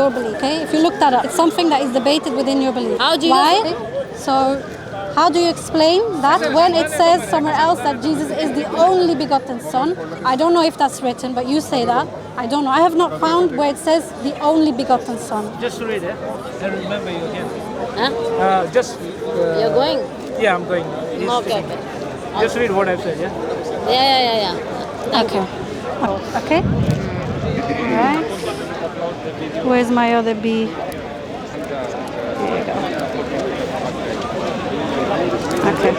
your belief, okay? If you look that up, it's something that is debated within your belief. How Jesus? Why? So, how do you explain that when it says somewhere else that Jesus is the only begotten Son? I don't know if that's written, but you say that. I don't know. I have not found where it says the only begotten Son. Just read it and remember you again. Huh? You're going? Yeah, I'm going. Okay. Just read what I've said, yeah? Yeah. Okay. Okay. Alright. Where's my other B? Here you go. Okay.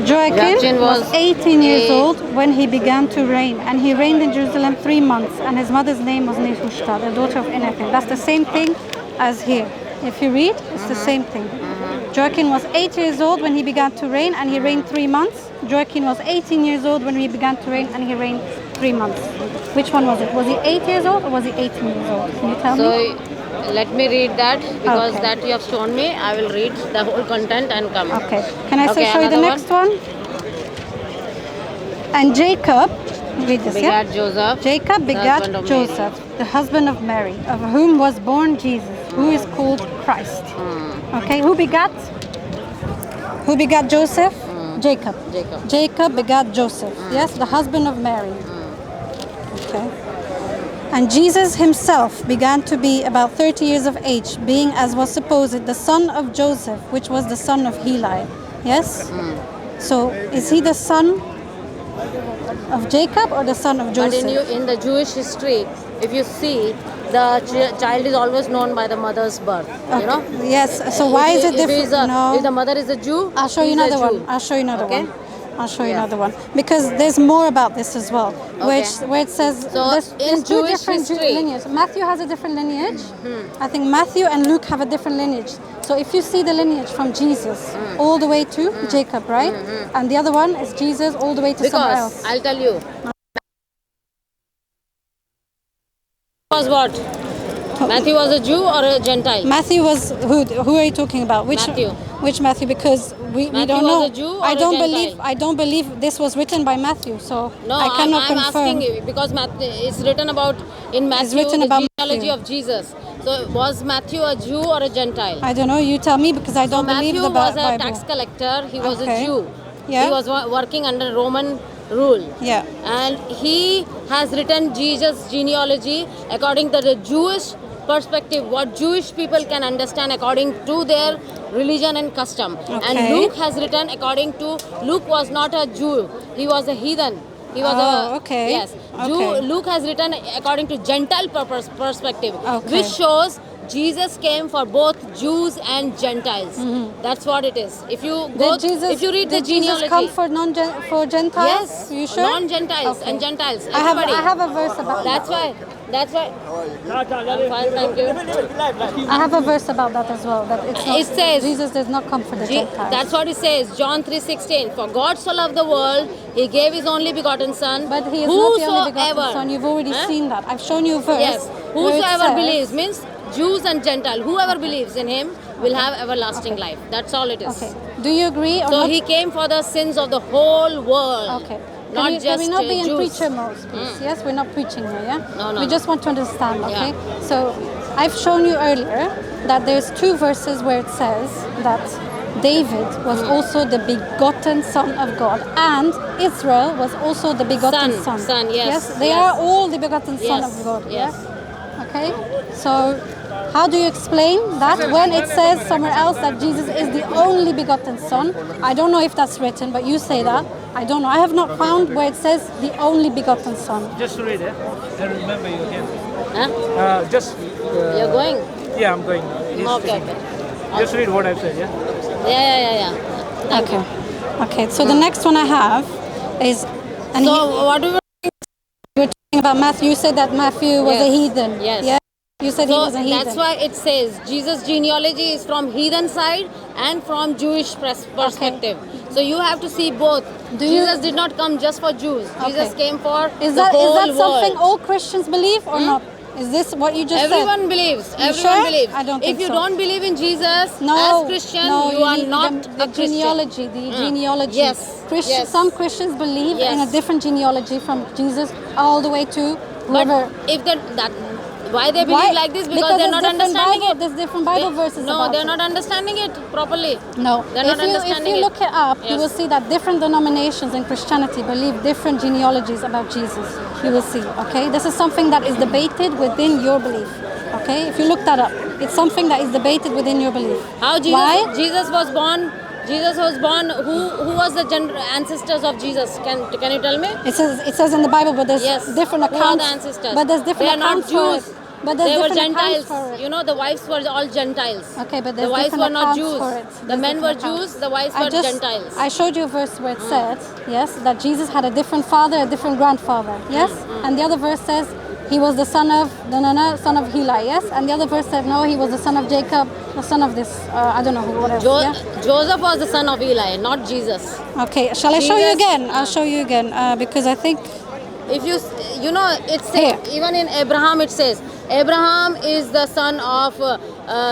Joachim was 18 years old when he began to reign, and he reigned in Jerusalem 3 months, and his mother's name was Nehushta, the daughter of Enathan. That's the same thing as here. If you read, it's the same thing. Joachim was 8 years old when he began to reign, and he reigned 3 months. Joachim was 18 years old when he began to reign, and he reigned 3 months. Which one was it? Was he 8 years old or was he 18 years old? Can you tell me? So let me read that, because that you have shown me. I will read the whole content and come. Okay. Can I show you the next one? And Jacob, read this, begat Joseph. Jacob begat Joseph, the husband of Mary, of whom was born Jesus, who is called Christ. Okay, who begat? Who begat Joseph? Jacob. Jacob begat Joseph. Yes, the husband of Mary. Okay. And Jesus himself began to be about 30 years of age, being, as was supposed, the son of Joseph, which was the son of Heli. Yes? So, is he the son of Jacob or the son of Joseph? But in the Jewish history, if you see, the child is always known by the mother's birth. You know? Yes. So why is it different? If the mother is a Jew, I'll show you another one. I'll show you another one. I'll show you another one, because there's more about this as well, where it says there's two different lineages. Matthew has a different lineage. I think Matthew and Luke have a different lineage. So if you see the lineage from Jesus all the way to Jacob, right? And the other one is Jesus all the way to someone else. I'll tell you. Was what? Matthew was a Jew or a Gentile? Matthew was who are you talking about? Which Matthew? Because we don't know. Was a Jew or I don't believe this was written by Matthew, so no, I cannot I'm confirm. asking you because it's written about in Matthew the genealogy of Jesus. So was Matthew a Jew or a Gentile? I don't know. You tell me, because I don't believe the Bible. Matthew was a tax collector. He was a Jew. Yeah. He was working under Roman rule. Yeah. And he has written Jesus' genealogy according to the Jewish perspective, what Jewish people can understand according to their religion and custom. And Luke has written according to, Luke was not a Jew, he was a heathen. He was Luke has written according to Gentile perspective, which shows Jesus came for both Jews and Gentiles. That's what it is. If you read the genealogy, Jesus come for Gentiles? Yes. Are you sure? Non-Gentiles and Gentiles. Everybody. I have a verse about that. That's why. I'm fine, thank you. I have a verse about that as well. That it says Jesus does not come for the Gentiles. That's what it says. John 3:16. For God so loved the world, He gave His only begotten Son. But He is not the only begotten Son. You've already seen that. I've shown you a verse. Yes. Whosoever believes means Jews and Gentiles. Whoever believes in Him will have everlasting life. That's all it is. Okay. Do you agree? Or so He came for the sins of the whole world. Okay. Can we not be in Jews. preacher mode, please? Yes, we're not preaching here, yeah? No. We just want to understand, okay? So, I've shown you earlier that there's 2 verses where it says that David was also the begotten son of God, and Israel was also the begotten son. Yes, they are all the begotten son of God, yes? Okay? So, how do you explain that when it says somewhere else that Jesus is the only begotten Son? I don't know if that's written, but you say that. I don't know. I have not found where it says the only begotten Son. Just read it and remember you again. You're going? Yeah, I'm going. Okay. Just read what I've said, Yeah. Okay, so the next one I have is... what we were talking about Matthew. You said that Matthew was a heathen. Yes. Yeah? You said he was a heathen. That's why it says Jesus' genealogy is from heathen side and from Jewish perspective. So you have to see both. Jesus did not come just for Jews. Jesus came for the whole world. Is that something all Christians believe or not? Is this what you just Everyone believes. Everyone believes. I don't think if you so. don't believe in Jesus as Christian, you are not the a Christian. genealogy. The genealogy. Yes. Some Christians believe in a different genealogy from Jesus all the way to whoever. But if Why they believe Why? like this? Because they're not there's different understanding Bible, it. There's different Bible verses No, about they're it. not understanding it properly. No. They're not If understanding you it. look it up, you Yes. will see that different denominations in Christianity believe different genealogies about Jesus. You will see, okay? This is something that is debated within your belief, okay? If you look that up, it's something that is debated within your belief. How Why? Jesus was born? Jesus was born. Who was the ancestors of Jesus? Can you tell me? It says in the Bible, but there's Yes. different Who are the accounts. ancestors? But there's different They are not accounts for Jews. it. But there's They were different accounts Gentiles. for it. You know, the wives were all Gentiles. Okay, but the there's wives different were not accounts Jews. for it. The There's men were different accounts. Jews. The wives were Gentiles. I showed you a verse where it said, yes, that Jesus had a different father, a different grandfather, yes? And the other verse says he was the son of son of Heli, yes? And the other verse said no, he was the son of Jacob, the son of this, I don't know who, whatever. Yeah? Joseph was the son of Eli, not Jesus. Okay, shall I show you Jesus- again? I'll show you again because I think If you know, it says, even in Abraham it says, Abraham is the son of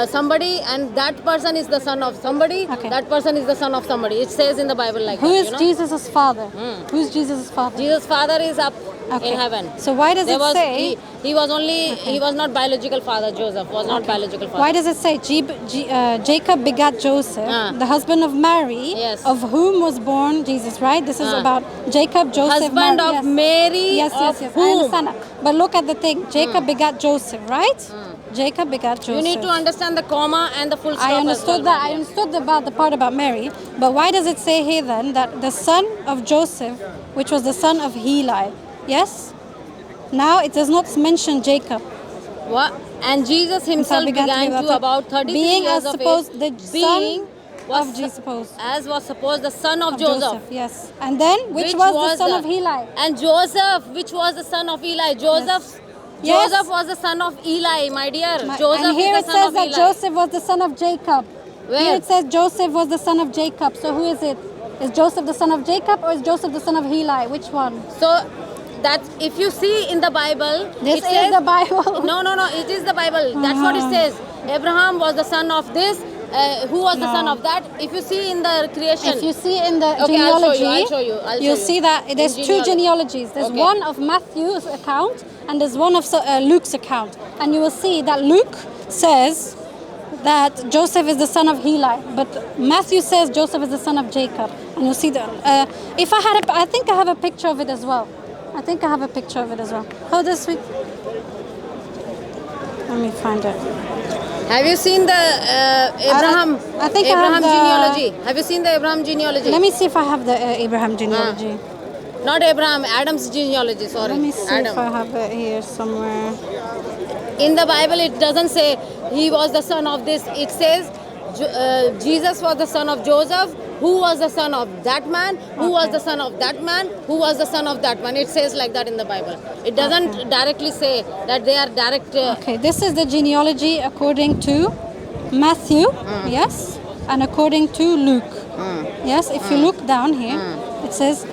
somebody, and that person is the son of somebody. Okay. That person is the son of somebody. It says in the Bible like who that. is you know? Jesus' father? Who's Jesus' father? Jesus' father is up Okay. in heaven. So why does There it was, say? he was only he was not biological father. Joseph was not biological father. Why does it say Jacob begat Joseph, the husband of Mary, Yes. of whom was born Jesus, right? This is about Jacob, Joseph, Husband Mary. of Mary, Yes, of I whom? understand that. But look at the thing. Jacob begat Joseph, right? Jacob begat Joseph. You need to understand the comma and the full stop. I as understood well, that. I understood about the part about Mary. But why does it say here then that the son of Joseph, which was the son of Heli, yes? Now it does not mention Jacob. What? And Jesus himself began to about 33 being years as of supposed age, the being son of Jesus, supposed as was supposed the son of Joseph. yes. And then which was the son of Heli? And Joseph, which was the son of Eli. Joseph was the son of Eli, my dear. Joseph and here is it the son says of that Eli. Joseph was the son of Jacob. Where? Here it says Joseph was the son of Jacob. So who is it? Is Joseph the son of Jacob or is Joseph the son of Heli? Which one? So that if you see in the Bible, This it is says, the Bible. No, it is the Bible. That's what it says. Abraham was the son of this. Who was the son of that? If you see in the creation. If you see in the Okay, genealogy, I'll show you. you'll see that there's two genealogies. There's Okay. one of Matthew's account and there's one of Luke's account. And you will see that Luke says that Joseph is the son of Heli, but Matthew says Joseph is the son of Jacob. And you'll see that. I think I have a picture of it as well. Hold this week. Let me find it. Have you seen the Abraham? I think I Abraham have the- genealogy. Have you seen the Abraham genealogy? Let me see if I have the Abraham genealogy. Not Abraham, Adam's genealogy. Sorry, Let me see Adam. if I have it here somewhere. In the Bible, it doesn't say he was the son of this. It says Jesus was the son of Joseph, who was the son of that man, who was the son of that man, who was the son of that man. It says like that in the Bible. It doesn't directly say that they are direct. Okay, this is the genealogy according to Matthew, yes, and according to Luke. Yes, if you look down here, it says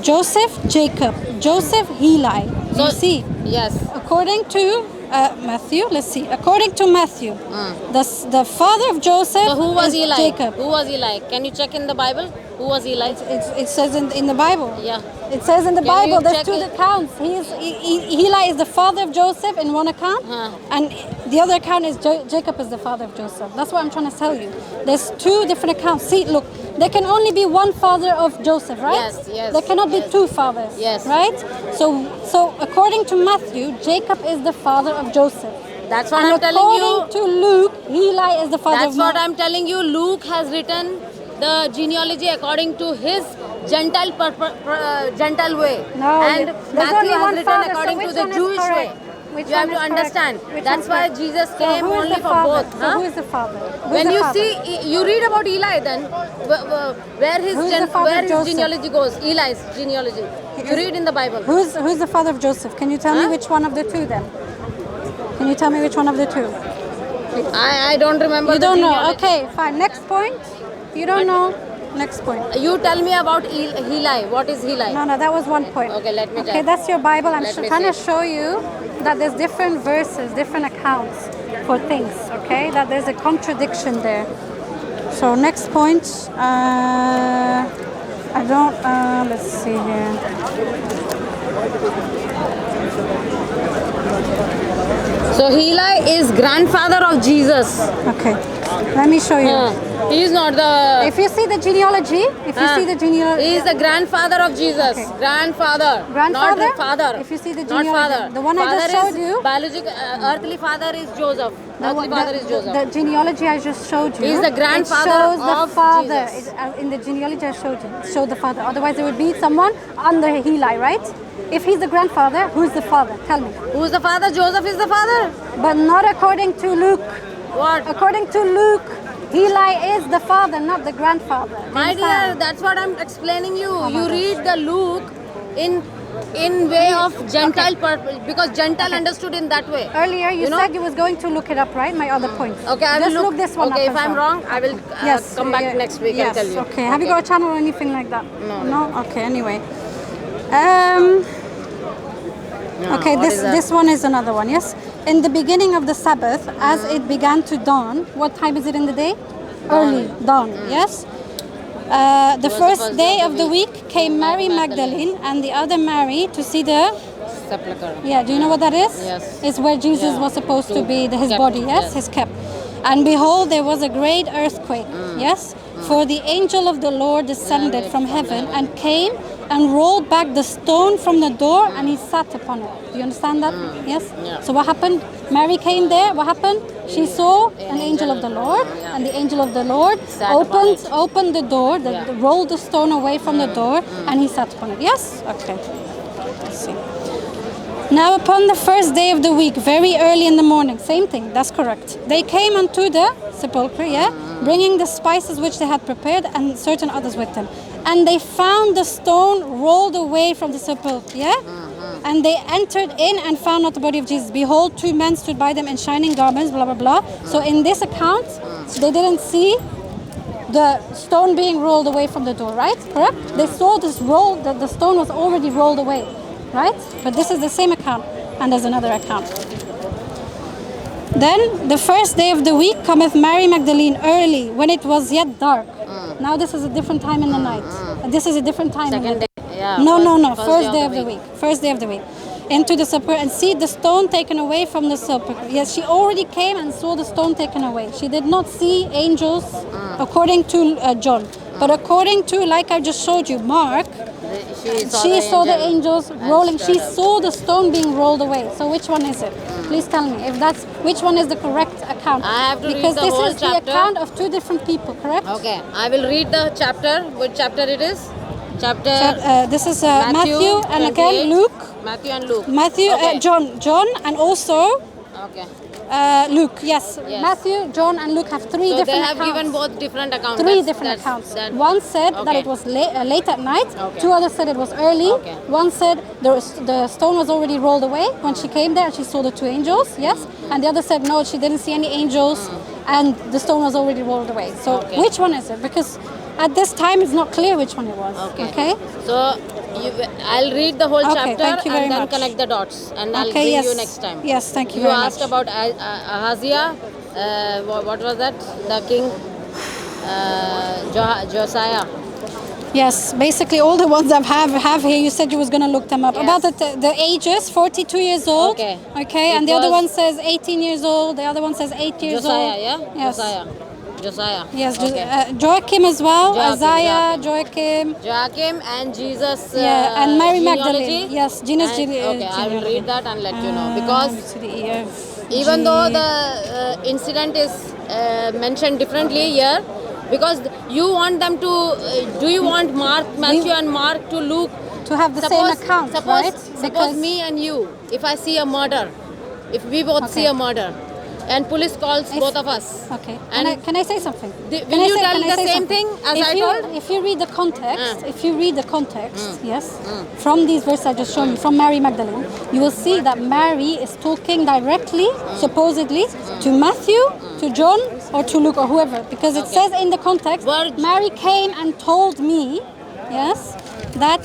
Joseph, Jacob, Joseph, Heli. You see? Yes. According to Matthew, let's see. According to Matthew, the father of Joseph So who was is Eli? Jacob. Who was Eli? Can you check in the Bible? Who was Eli? It says in the Bible. Yeah. It says in the Can Bible, you there's check two it? accounts. Heli is the father of Joseph in one account, and the other account is Jacob is the father of Joseph. That's what I'm trying to tell you. There's two different accounts. See, look, there can only be one father of Joseph, right? Yes. There cannot be two fathers. Yes. Right? So according to Matthew, Jacob is the father of Joseph. That's what And I'm telling you. according to Luke, Heli is the father That's of what I'm telling you. Luke has written the genealogy according to his Gentile Gentile way. No, and there's Matthew only has one written father, so according which to the one is Jewish way. correct? Which You have one to is understand. correct? Which That's one's why correct? Jesus So came who is only the for father? both. So who is the father? Who is When the you father? see, you read about Eli then, where his Who's the father where of his Joseph? genealogy goes. Eli's genealogy. You read in the Bible. Who's the father of Joseph? Can you tell me Huh? which one of the two then? Can you tell me which one of the two? I don't remember. You the don't know. genealogy. Okay, fine. Next point. You don't know. Next point. You tell me about Eli. What is Eli? No, that was one point. Okay, let me Okay, tell. that's your Bible. I'm Let me trying to see. show you that there's different verses, different accounts for things. Okay, that there's a contradiction there. So next point. I don't. Let's see here. So he grandfather of Jesus. Okay. Let me show you. He is not the. If you see the genealogy, He is the grandfather of Jesus. Okay. Grandfather. Grandfather? Not father. If you see the Not genealogy, father. the one I just Father showed is you. Biological, earthly father is Joseph. Earthly father is Joseph. The genealogy I just showed you. He is the grandfather it shows of the father. Jesus. In the genealogy I showed you, it showed the father. Otherwise, it would be someone under Heli, right? If he's the grandfather, who's the father? Tell me. Who's the father? Joseph is the father. But not according to Luke. What? According to Luke, Heli is the father, not the grandfather. My dear, Understand? that's what I'm explaining you. my You gosh. read the Luke in way of Gentile purpose, because Gentile understood in that way. Earlier, you know? said you was going to look it up, right? My other point. Okay, I will Just look this one okay, up. if as I'm well. wrong, I will come back next week yes, and tell you. Okay. Have you got a channel or anything like that? No. No. Okay. Anyway. Okay. what is that? This one is another one. Yes. In the beginning of the Sabbath, as it began to dawn, what time is it in the day? Early dawn. Yes. The was first day of the week came Mary Magdalene and the other Mary to see the. Sepulchre. Yeah, do you know what that is? Yes. It's where Jesus Yeah. was supposed to be, his kept, body, yes? yes. His kept. And behold, there was a great earthquake, yes? For the angel of the Lord descended from heaven and came and rolled back the stone from the door and he sat upon it. Do you understand that? Yes? Yeah. So what happened? Mary came there, what happened? She saw an angel of the Lord, and the angel of the Lord Sat upon it. opened the door, Yeah. rolled the stone away from the door, and he sat upon it. Yes? Okay. Let's see. Now upon the first day of the week, very early in the morning, same thing, that's correct. They came unto the sepulchre, bringing the spices which they had prepared and certain others with them. And they found the stone rolled away from the sepulchre, And they entered in and found not the body of Jesus. Behold, two men stood by them in shining garments, blah, blah, blah. So in this account, they didn't see the stone being rolled away from the door, right? Correct? They saw this roll, that the stone was already rolled away. Right? But this is the same account, and there's another account. Then the first day of the week cometh Mary Magdalene early, when it was yet dark. Now this is a different time in the night. This is a different time in the Second day. day. Yeah. No. First day of the week. First day of the week. Into the sepulchre and see the stone taken away from the sepulchre. Yes, she already came and saw the stone taken away. She did not see angels according to John. But according to, like I just showed you, Mark, she saw the angels rolling. She saw the stone being rolled away. So which one is it? Please tell me if that's which one is the correct account. I have to read because the this whole is chapter. the account of two different people, correct? Okay, I will read the chapter. Which chapter it is? Chapter. This is Matthew and 28. again Luke. Matthew and Luke. Matthew, Okay. John, and also Okay. Luke. Yes. Yes. Matthew, John, and Luke have three So different they have accounts. given both different accounts. Three That's- different that's- accounts. that- One said that Okay. it was late at night. Okay. Two others said it was early. Okay. One said the stone was already rolled away when she came there and she saw the two angels. Yes. And the other said no, she didn't see any angels, and the stone was already rolled away. So Okay. which one is it? Because at this time it's not clear which one it was. Okay. So I'll read the whole Okay, chapter thank you very and then much. connect the dots, and I'll Okay, bring yes. you next time. Yes, thank you You very asked much. about Ahaziah. What was that? The king Josiah. Yes, basically all the ones I have here. You said you was gonna look them up. Yes. About the ages, 42 years old. Okay. Okay, It and the other was- one says 18 years old. The other one says 8 years Josiah, old. yeah? Yes. Josiah. Yes, Okay. Joachim as well. Joachim, Isaiah, Joachim. Joachim and Jesus. Yeah, and Mary genealogy. Magdalene. Yes, Jesus. And- okay, I will genealogy. read that and let you know, because to the EF, even though G- the incident is mentioned differently here, because you want them to do you want Matthew and Mark to Luke to have the same account, right? Suppose me and you, if I see a murder, if we both see a murder and police calls both of us, Okay. and Can I say something? will you tell the same thing as if I you, told? If you read the context, yes, from these verses I just shown you, from Mary Magdalene, you will see that Mary is talking directly, supposedly, to Matthew, to John, or to Luke, or whoever, because it says in the context, Word. Mary came and told me, yes, that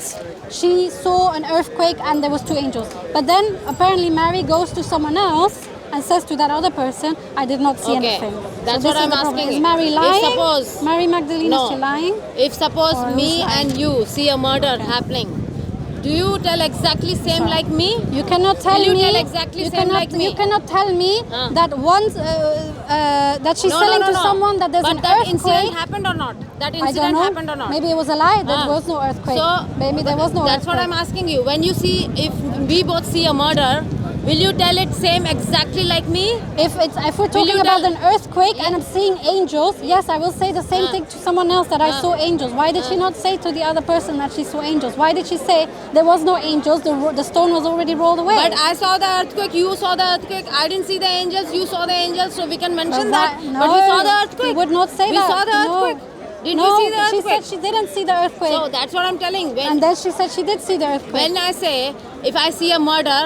she saw an earthquake and there was two angels. But then apparently Mary goes to someone else and says to that other person, I did not see Okay. anything. That's so what this is I'm the problem. asking. Is Mary If lying? suppose- Mary Magdalene No. is she lying? If suppose Or me who's lying? and you see a murder happening, Do you tell exactly same like me? You cannot tell Will you me. tell exactly you same cannot, like me? You cannot tell me that once that she's No, selling no, no, to no. someone that there's but an that earthquake. incident happened or not? That I don't incident know. happened or not? Maybe it was a lie. There Ah. was no earthquake. So Maybe there was no that's earthquake. what I'm asking you. When you see, if we both see a murder, will you tell it same exactly like me? If we're Will you talking about tell- an earthquake and I'm seeing angels, yes, I will say the same thing to someone else that I saw angels. Why did she not say to the other person that she saw angels? Why did she say there was no angels? The stone was already rolled away. But I saw the earthquake, you saw the earthquake. I didn't see the angels, you saw the angels, so we can mention that. No, But we saw the earthquake. We would not say we that. saw the earthquake. No. Did no, we see the she earthquake? said she didn't see the earthquake. So that's what I'm telling. And then she said she did see the earthquake. When I say, if I see a murder,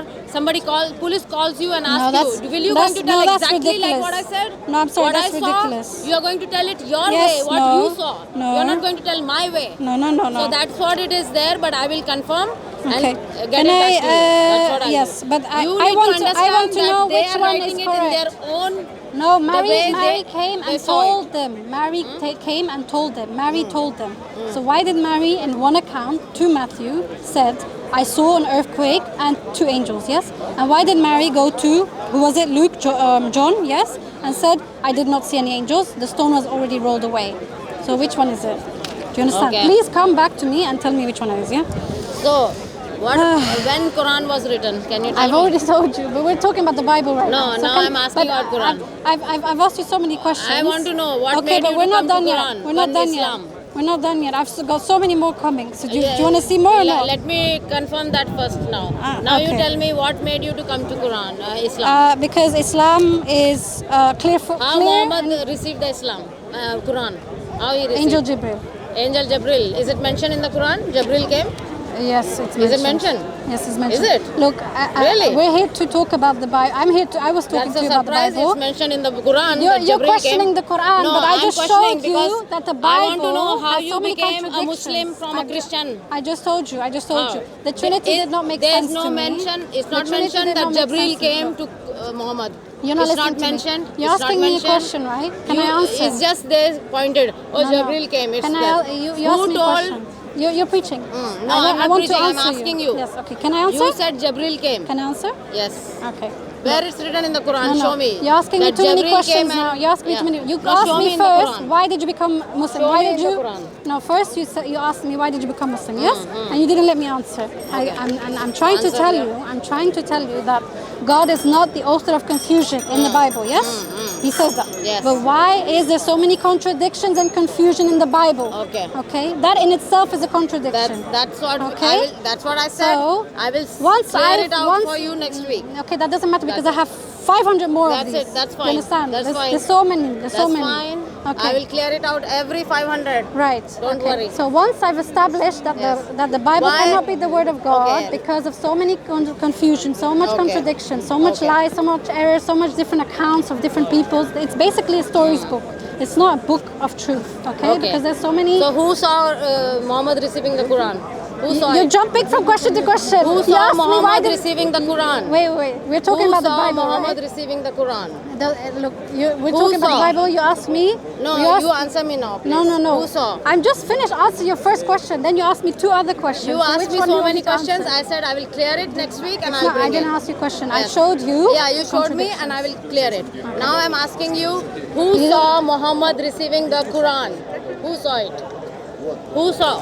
police calls you and asks you, will you going to tell exactly like what I said? No, I'm sorry, what that's I saw, ridiculous. you are going to tell it your Yes, way, what no, you saw. no. You are not going to tell my way. No. So that's what it is there, but I will confirm Okay. and get it back to you. That's what I'll yes, do. but You I need want to to understand that know they which are one is writing it correct. in their own. No, way Mary they- came they and saw told them. Mary came and told them. Mary told them. So why did Mary, in one account to Matthew, said, "I saw an earthquake and two angels"? Yes. And why did Mary go to, who was it? Luke, John? Yes. And said, "I did not see any angels. The stone was already rolled away." So which one is it? Do you understand? Okay. Please come back to me and tell me which one it is. Yeah. So, when Quran was written, can you tell I've me? already told you, but we're talking about the Bible right now. No, now I'm asking but about Quran. I've asked you so many questions. I want to know what okay, made but you we're to not come to done Quran, yet. We're not one done Islam. yet. We're not done yet. I've got so many more coming. So do you Yeah. want to see more or not? Let me confirm that first now. Now you okay. tell me what made you to come to Quran, Islam. Because Islam is clear. How Muhammad received the Islam, Quran? How he received? Angel Jibril. Angel Jabril. Is it mentioned in the Quran? Jabril came? Yes, it's mentioned. Is it mentioned? Yes, it's mentioned. Is it? Look, Really? we're here to talk about the Bible. I'm here to. I was talking That's to a you about the surprise. Bible. It's mentioned in the Quran. You're, that you're Jabril questioning came. the Quran, No, but I I'm just questioning showed you because that the Bible I want to know how has you so many became a contradictions. Muslim from a Christian. I just told you. I just told How? you. The Trinity did not make There's sense no to me. mention. It's The not Trinity mentioned did that not make Jabril sense to me. came to Muhammad. You're not It's not listening to me. mentioned. You're It's asking not me a mentioned. question, right? Can I answer? It's just they pointed. Oh, No, no. Jabril came. It's Can there. you asked Who me a told? question. You're preaching. No, I, I'm I not want preaching. to I'm answer asking you. Yes. Okay. Can I answer? You said Jabril came. Can I answer? Yes. Okay. Where it's written in the Quran? No, Show me. You're asking me that too many Jabril questions came now. and- You're asking me Yeah. too many. You No, asked show me in the first, Quran. why did you become Muslim? Show Why me did in the you? Quran. No, first you asked me why did you become Muslim? Yes, and you didn't let me answer. I'm trying to Answer, tell yeah. you. I'm trying to tell you that God is not the author of confusion in the Bible. Yes, He says that. Yes. But why is there so many contradictions and confusion in the Bible? Okay. Okay, that in itself is a contradiction. That's what Okay. that's what I said. So, I will once clear I it out for you next week. Okay, that doesn't matter because That's I have 500 more That's of these. it. That's You fine. understand? That's fine. There's so many. There's so That's many. fine. Okay. I will clear it out every 500. Right. Don't okay. worry. So once I've established that Yes. the Bible Why- cannot be the word of God Okay. because of so many confusion, so much Okay. contradiction, so much Okay. lies, so much error, so much different accounts of different peoples. It's basically a stories book. It's not a book of truth. Okay. Because there's so many. So who saw Muhammad receiving the Quran? Who saw You're it? jumping from question to question. Who You saw asked me why Muhammad did. receiving the Quran? Wait. We're talking Who about the saw Bible. Muhammad Right? receiving the Quran? Look, we're Who talking about the saw? Bible. You asked me. No, you asked- you answer me now, please. No. Who saw? I'm just finished answering your first question. Then you asked me two other questions. You So asked which me one so do you many want me to questions. answer? I said I will clear it next week and No, I'll I bring didn't it. ask you a question. I Yes. showed you. Yeah, you showed me and I will clear it. Now I'm asking you, who saw Muhammad receiving the Quran? Who saw it? Who saw?